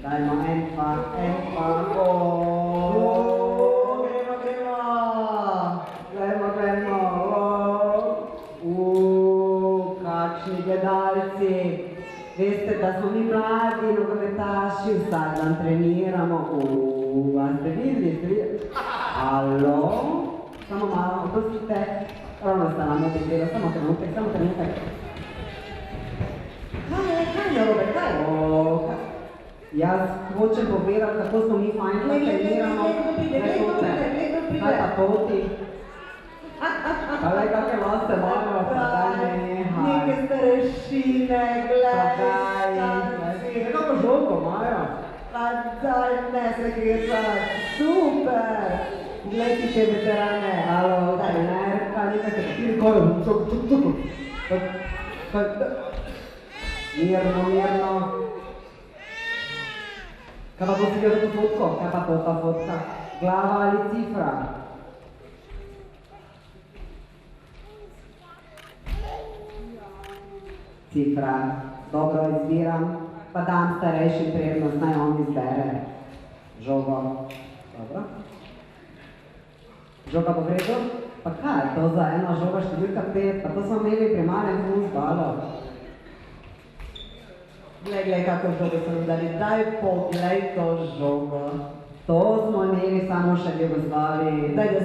Dajmo en pa, gremo, kakšni gledalci. Veste, da smo mi mladi nogometaši, vsak dan treniramo. A ste videli? Alo? Samo malo, opustite. Ravno sta nam odetela, samo trenutek. Kaj je, Robert, kaj? Jaz hočem povedati, kako smo mi fajn, da treniramo. Kaj pa toti? Kaj kakve lase imamo, pa daj nehaj. Neke starešine, gledaj. Kako žolko imajo? Pa daj, ne se gledaj, super. Glej ti te veterane. Alo, trener, kaj nekaj tekstili, kaj je? Čuk. Mirno. Kaj pa bo si gledal to fotko? Kaj pa to ta fotka? Glava ali cifra? Cifra. Dobro izbiram, pa dam starejši prednost, naj on izbere. Žogo. Dobro. Žoga bo v redu? Pa kaj je to za ena žoga številka 5? Pa to smo imeli pri malem fuzbalu. Glej, kako žogo so nam dali, daj poglej to žogo. To smo imeli samo še v Jugoslaviji. Daj da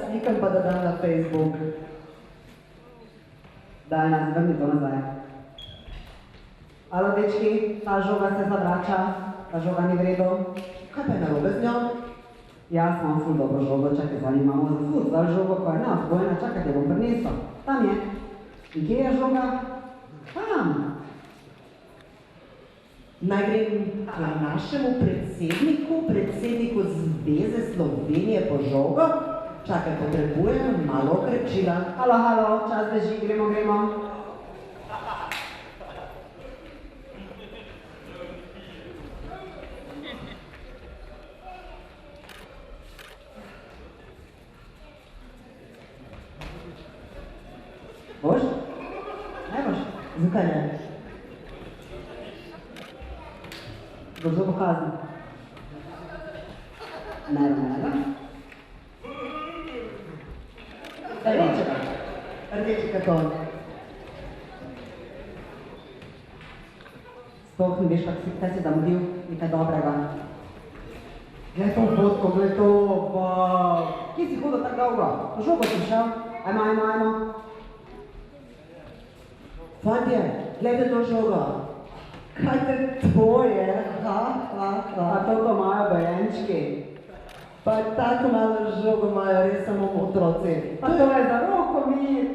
slikam pa da dam na Facebook. Daj nas, vrni to nazaj. Alo, dečki, ta žoga se zavrača, ta žoga ni v redu. Kaj pa je narobe z njo? Jaz imam ful dobro žogo, čakaj, zdaj imamo za futzal žogo, ko je neodbojna, čakaj, te bom prinesla. Tam je. In kje je žoga? Tam. Naj grem k našemu predsedniku Zveze Slovenije po žogo. Čakaj, potrebujem malo okrepčila. Halo, čas beži, gremo. Boš? Ne boš? Zakaj ne? Boš zelo pokazal. Ne. Rdeči karton. Sploh ne veš, kaj si zamudil, nekaj dobrega. Glej to fotko, glej to, Kje si hodil tako dolgo? Po žogo si šel? Ajmo. Fantje, gledajte to žogo. Kaj te to je? Pa to imajo dojenčki. Pa tako malo žogo imajo res samo otroci. Pa to je za roko mi.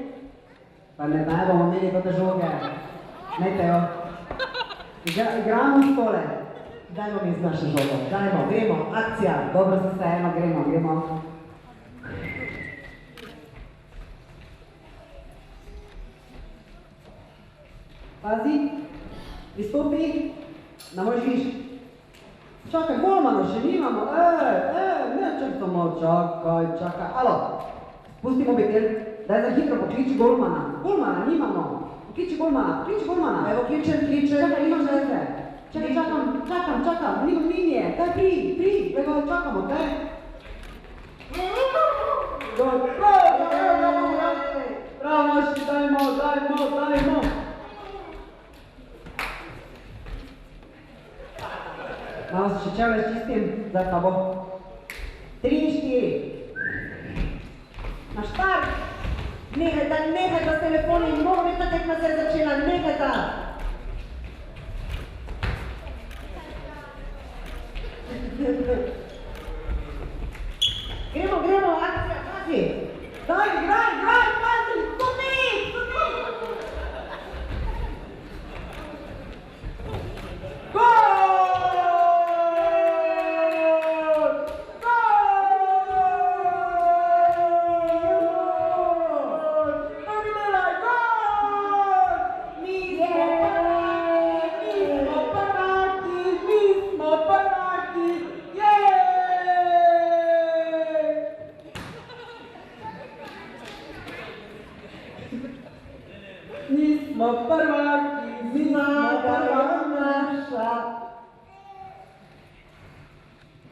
Pa ne bomo imeli tote žoge. Nejte jo. Igramo s tole. Dajmo mi z našo žogo. Dajmo, gremo, akcija. Dobro se vseeno, gremo. Pazi, pristopi, na moj žviž. Čakaj, golmana še nimamo, ne čakamo, čakaj, alo, pusti mobitel, daj za hitro pokliči golmana, nimamo, pokliči golmana, Evo, kličem. čakaj, imaš veze, čakam, nimam linije, daj pri, čakamo, daj. Bravo, naši, dajmo. Malo se še čevlje čistim, zdaj pa bo 3 in 4. Na štart! Nehaj s telefoni, nogometna tekma se je začela, nehaj ta! Gremo, akcija, pazi! Daj, graj, pazi, stopni! Yeah!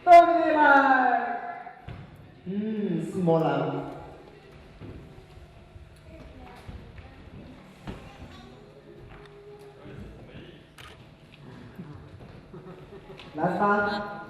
Dominik! Smola. Last one.